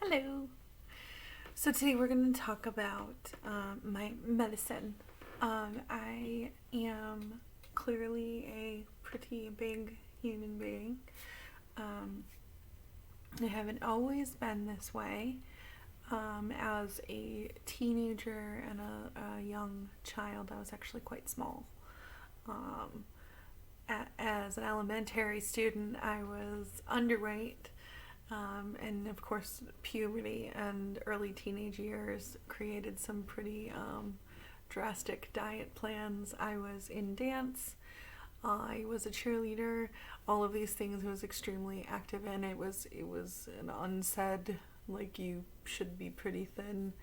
Hello. So today we're going to talk about my medicine. I am clearly a pretty big human being. Um, I haven't always been this way. As a teenager and a young child, I was actually quite small. Um, as an elementary student, I was underweight. And of course, puberty and early teenage years created some pretty drastic diet plans. I was in dance, I was a cheerleader. All of these things I was extremely active in. It was an unsaid, like, you should be pretty thin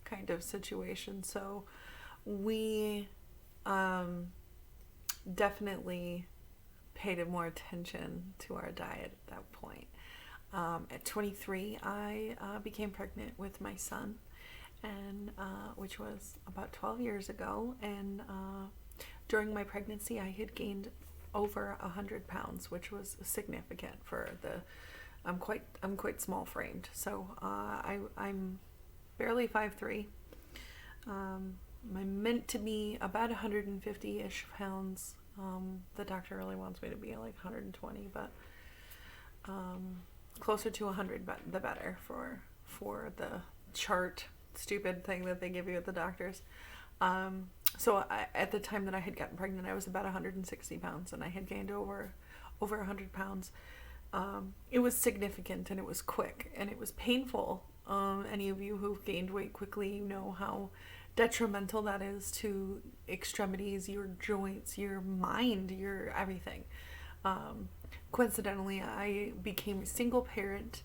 kind of situation. So we definitely paid more attention to our diet at that point. At 23, I became pregnant with my son, and which was about 12 years ago. And during my pregnancy, I had gained over 100 pounds, which was significant for the. I'm quite small framed, so I'm barely 5'3". I'm meant to be about 150-ish pounds. The doctor really wants me to be like 120, but closer to 100, but the better for the chart stupid thing that they give you at the doctors. At the time that I had gotten pregnant, I was about 160 pounds, and I had gained over 100 pounds. It was significant, and it was quick, and it was painful. Any of you who've gained weight quickly, you know how detrimental that is to extremities, your joints, your mind, your everything. Coincidentally, I became a single parent.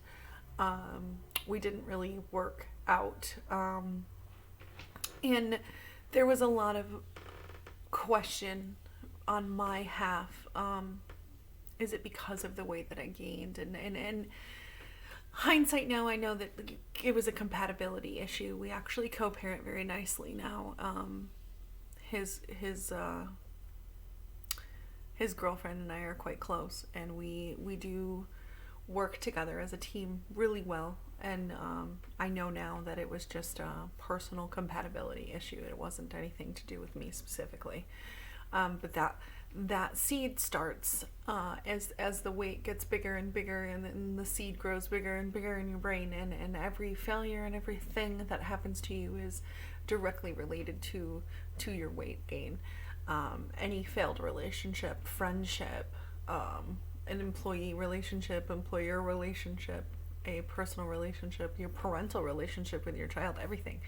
We didn't really work out. And there was a lot of question on my half. Is it because of the weight that I gained? And hindsight now, I know that it was a compatibility issue. We actually co-parent very nicely now. His girlfriend and I are quite close, and we do work together as a team really well. And I know now that it was just a personal compatibility issue. It wasn't anything to do with me specifically. But that seed starts as the weight gets bigger and bigger, and then the seed grows bigger and bigger in your brain, and every failure and everything that happens to you is directly related to your weight gain. Any failed relationship, friendship, an employee relationship, employer relationship, a personal relationship, your parental relationship with your child, everything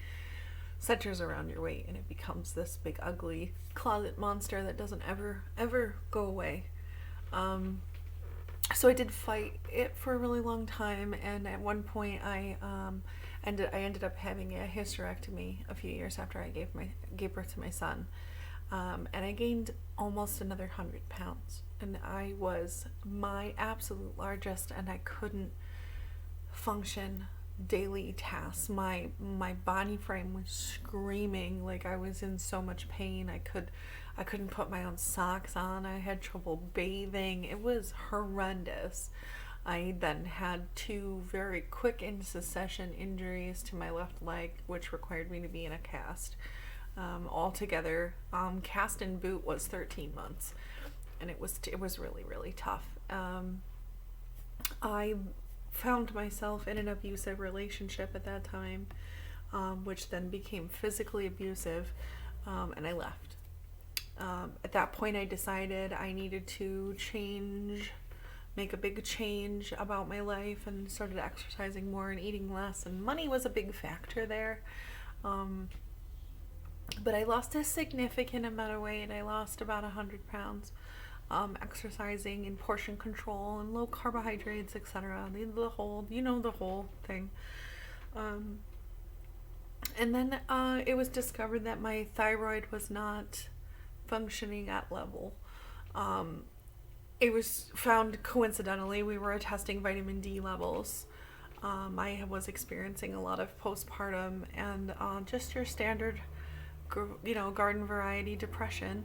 centers around your weight, and it becomes this big ugly closet monster that doesn't ever go away. So I did fight it for a really long time, and at one point I ended up having a hysterectomy a few years after I gave birth to my son. And I gained almost another 100 pounds, and I was my absolute largest, and I couldn't function daily tasks. My body frame was screaming, like I was in so much pain. I couldn't put my own socks on. I had trouble bathing. It was horrendous. I then had 2 very quick in succession injuries to my left leg, which required me to be in a cast. Altogether, cast and boot was 13 months, and it was really tough. I found myself in an abusive relationship at that time, which then became physically abusive, and I left. At that point, I decided I needed to make a big change about my life, and started exercising more and eating less, and money was a big factor there. But I lost a significant amount of weight. I lost about 100 pounds, exercising and portion control and low carbohydrates, etc. The whole thing. And then it was discovered that my thyroid was not functioning at level. It was found coincidentally. We were testing vitamin D levels. I was experiencing a lot of postpartum and just your standard garden variety depression,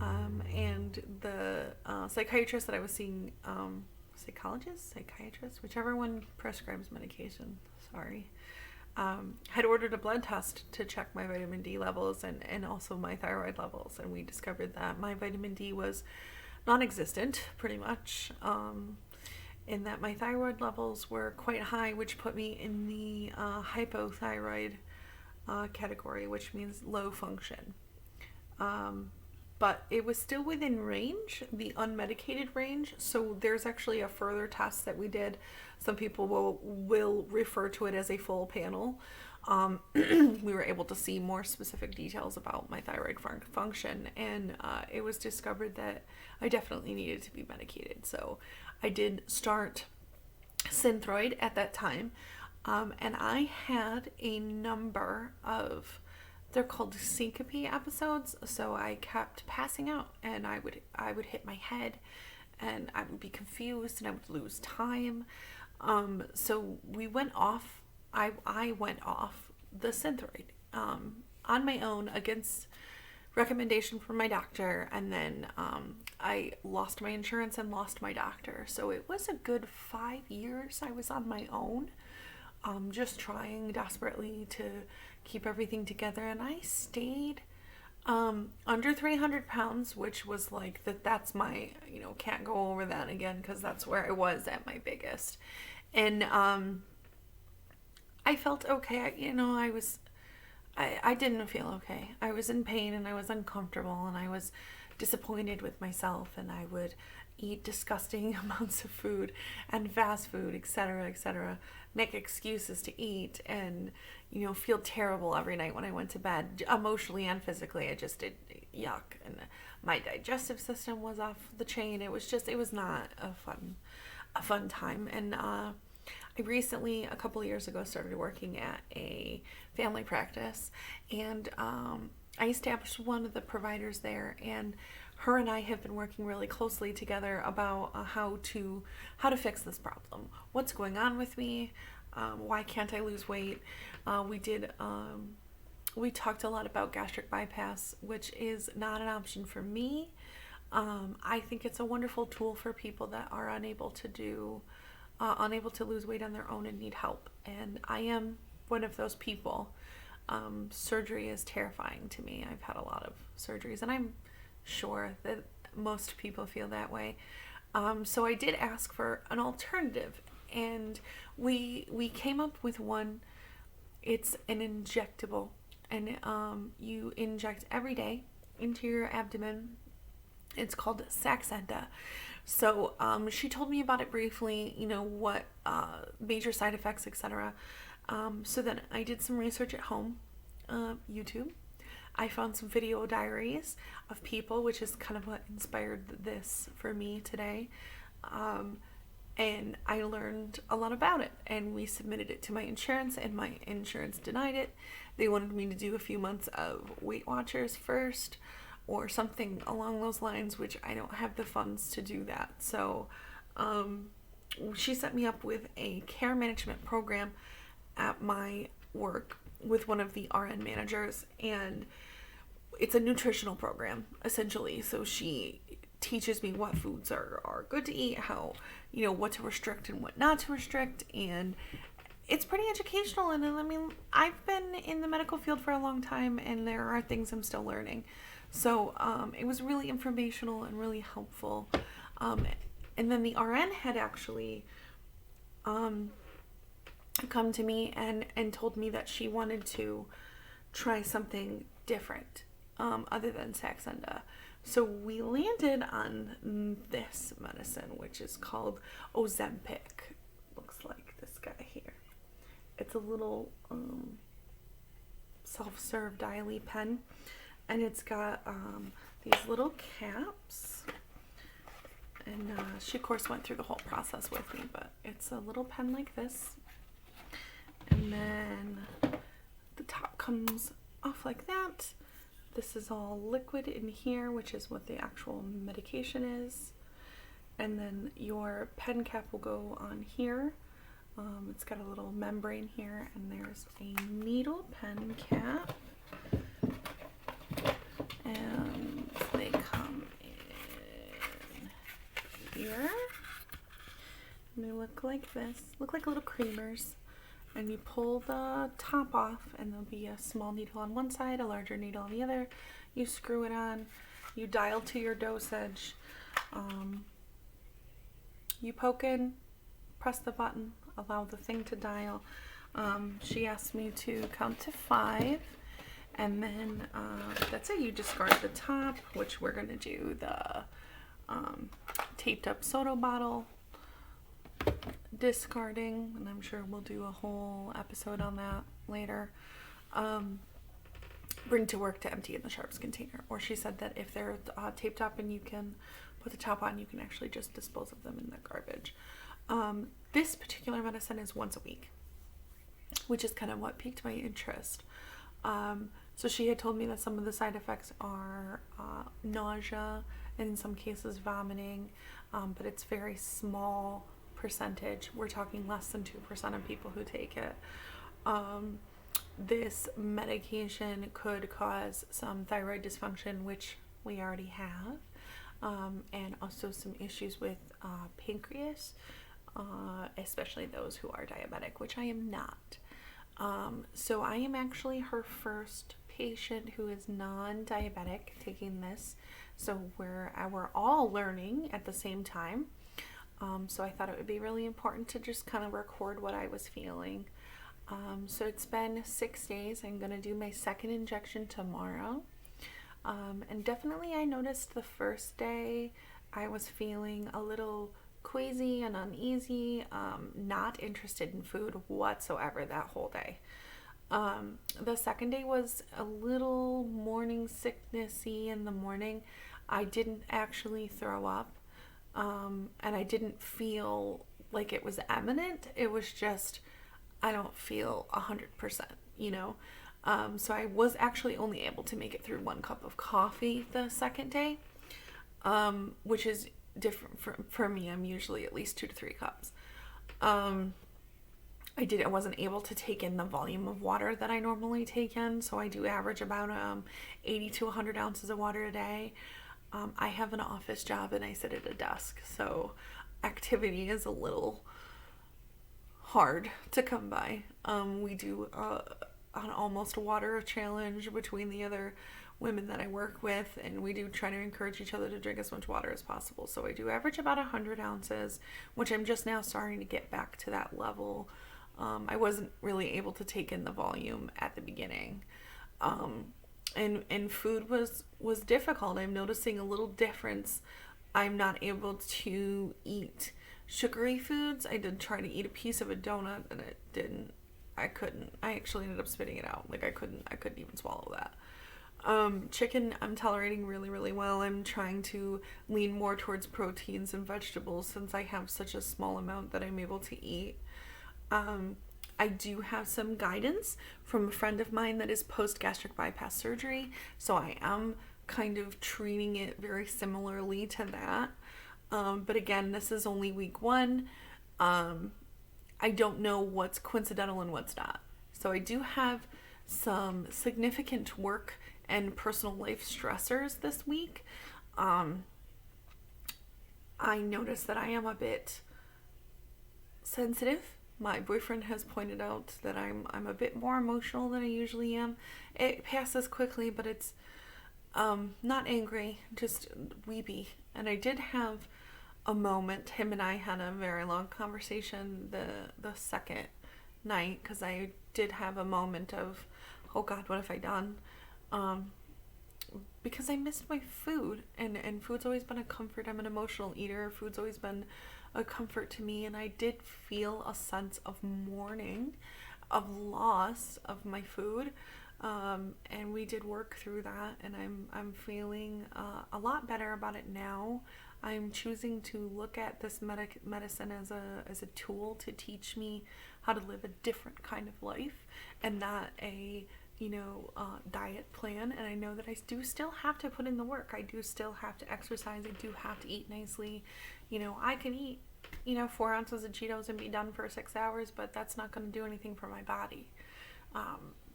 and the psychiatrist that I was seeing psychiatrist, whichever one prescribes medication, sorry, had ordered a blood test to check my vitamin D levels and also my thyroid levels. And we discovered that my vitamin D was non-existent, pretty much, in that my thyroid levels were quite high, which put me in the hypothyroid category, which means low function. But it was still within range, the unmedicated range. So there's actually a further test that we did. Some people will refer to it as a full panel. We were able to see more specific details about my thyroid function, and it was discovered that I definitely needed to be medicated. So I did start Synthroid at that time, and I had a number of, they're called syncope episodes. So I kept passing out, and I would hit my head, and I would be confused, and I would lose time. So we went off. I went off the Synthroid on my own against recommendation from my doctor, and then I lost my insurance and lost my doctor. So it was a good 5 years I was on my own, just trying desperately to keep everything together. And I stayed under 300 pounds, which was like that's my, can't go over that again, because that's where I was at my biggest. And I felt okay. I didn't feel okay. I was in pain, and I was uncomfortable, and I was disappointed with myself, and I would eat disgusting amounts of food and fast food, etc., make excuses to eat, and feel terrible every night when I went to bed, emotionally and physically. I just did yuck, and my digestive system was off the chain. It was not a fun time. And I recently, a couple of years ago, started working at a family practice, and I established one of the providers there, and her and I have been working really closely together about how to fix this problem. What's going on with me? Why can't I lose weight? We talked a lot about gastric bypass, which is not an option for me. I think it's a wonderful tool for people that are unable to lose weight on their own and need help. And I am one of those people. Surgery is terrifying to me. I've had a lot of surgeries, and I'm sure that most people feel that way. So I did ask for an alternative, and we came up with one. It's an injectable, and you inject every day into your abdomen. It's called Saxenda. So she told me about it briefly, what major side effects, etc. So then I did some research at home, YouTube. I found some video diaries of people, which is kind of what inspired this for me today. And I learned a lot about it, and we submitted it to my insurance, and my insurance denied it. They wanted me to do a few months of Weight Watchers first, or something along those lines, which I don't have the funds to do that. So she set me up with a care management program at my work with one of the RN managers, and it's a nutritional program, essentially. So she teaches me what foods are good to eat, how, what to restrict and what not to restrict, and it's pretty educational. And I mean, I've been in the medical field for a long time, and there are things I'm still learning. So it was really informational and really helpful. And then the RN had actually come to me and told me that she wanted to try something different other than Saxenda. So we landed on this medicine, which is called Ozempic. Looks like this guy here. It's a little self-serve dialy pen, and it's got these little caps. And she, of course, went through the whole process with me, but it's a little pen like this. And then the top comes off like that. This is all liquid in here, which is what the actual medication is. And then your pen cap will go on here. It's got a little membrane here, and there's a needle pen cap. And they come in here. they look like this. Look like little creamers. And you pull the top off, and there'll be a small needle on one side, a larger needle on the other. You screw it on. You dial to your dosage. You poke in, press the button, allow the thing to dial. She asked me to count to 5, and then that's it. You discard the top, which we're going to do the taped up soda bottle discarding, and I'm sure we'll do a whole episode on that later. Bring to work to empty in the sharps container. Or she said that if they're taped up and you can put the top on, you can actually just dispose of them in the garbage. This particular medicine is once a week, which is kind of what piqued my interest. So she had told me that some of the side effects are nausea, and in some cases vomiting, but it's very small percentage. We're talking less than 2% of people who take it. This medication could cause some thyroid dysfunction, which we already have, and also some issues with pancreas, especially those who are diabetic, which I am not. So I am actually her first patient who is non-diabetic taking this. So we're all learning at the same time. So I thought it would be really important to just kind of record what I was feeling. So it's been 6 days. I'm going to do my second injection tomorrow. And definitely I noticed the first day I was feeling a little queasy and uneasy, not interested in food whatsoever that whole day. The second day was a little morning sicknessy in the morning. I didn't actually throw up, and I didn't feel like it was imminent. It was just, I don't feel 100%, you know? So I was actually only able to make it through 1 cup of coffee the second day, which is different for me. I'm usually at least 2 to 3 cups. I wasn't able to take in the volume of water that I normally take in, so I do average about 80 to 100 ounces of water a day. I have an office job and I sit at a desk, so activity is a little hard to come by. We do an almost water challenge between the other women that I work with, and we do try to encourage each other to drink as much water as possible. So I do average about 100 ounces, which I'm just now starting to get back to that level. I wasn't really able to take in the volume at the beginning. And food was difficult. I'm noticing a little difference. I'm not able to eat sugary foods. I did try to eat a piece of a donut and I couldn't. I actually ended up spitting it out. Like I couldn't even swallow that. Chicken, I'm tolerating really, really well. I'm trying to lean more towards proteins and vegetables since I have such a small amount that I'm able to eat. I do have some guidance from a friend of mine that is post-gastric bypass surgery, so I am kind of treating it very similarly to that. But again, this is only week 1. I don't know what's coincidental and what's not. So I do have some significant work and personal life stressors this week. I noticed that I am a bit sensitive. My boyfriend has pointed out that I'm a bit more emotional than I usually am. It passes quickly, but it's not angry, just weepy. And I did have a moment. Him and I had a very long conversation the second night, because I did have a moment of, oh God, what have I done? Because I missed my food, and food's always been a comfort. I'm an emotional eater. Food's always been a comfort to me, and I did feel a sense of mourning, of loss of my food, and we did work through that, and I'm feeling a lot better about it now. I'm choosing to look at this medicine as a tool to teach me how to live a different kind of life, and not a diet plan. And I know that I do still have to put in the work. I do still have to exercise. I do have to eat nicely. I can eat 4 ounces of Cheetos and be done for 6 hours, but that's not going to do anything for my body.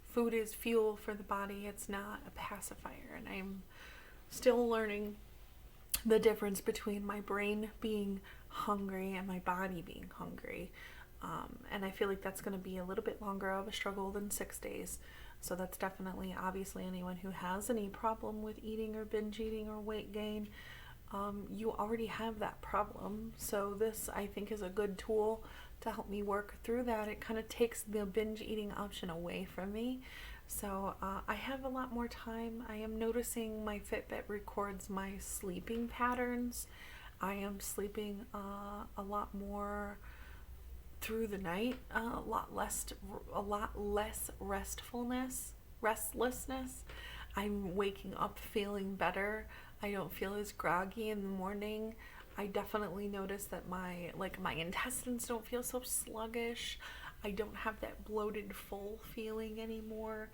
Food is fuel for the body. It's not a pacifier, and I'm still learning the difference between my brain being hungry and my body being hungry. And I feel like that's going to be a little bit longer of a struggle than 6 days. So that's definitely, obviously, anyone who has any problem with eating or binge eating or weight gain, you already have that problem. So this, I think, is a good tool to help me work through that. It kind of takes the binge eating option away from me. So I have a lot more time. I am noticing my Fitbit records my sleeping patterns. I am sleeping a lot more through the night, a lot less restlessness. I'm waking up feeling better. I don't feel as groggy in the morning. I definitely notice that my intestines don't feel so sluggish. I don't have that bloated, full feeling anymore.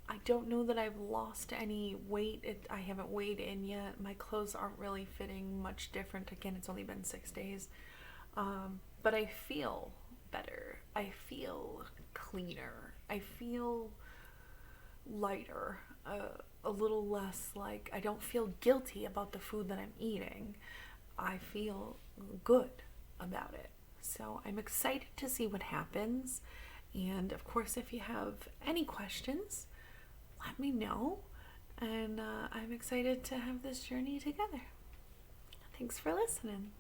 I don't know that I've lost any weight. I haven't weighed in yet. My clothes aren't really fitting much different. Again, it's only been 6 days. But I feel better. I feel cleaner. I feel lighter. A little less like, I don't feel guilty about the food that I'm eating. I feel good about it. So I'm excited to see what happens. And of course, if you have any questions, let me know. And I'm excited to have this journey together. Thanks for listening.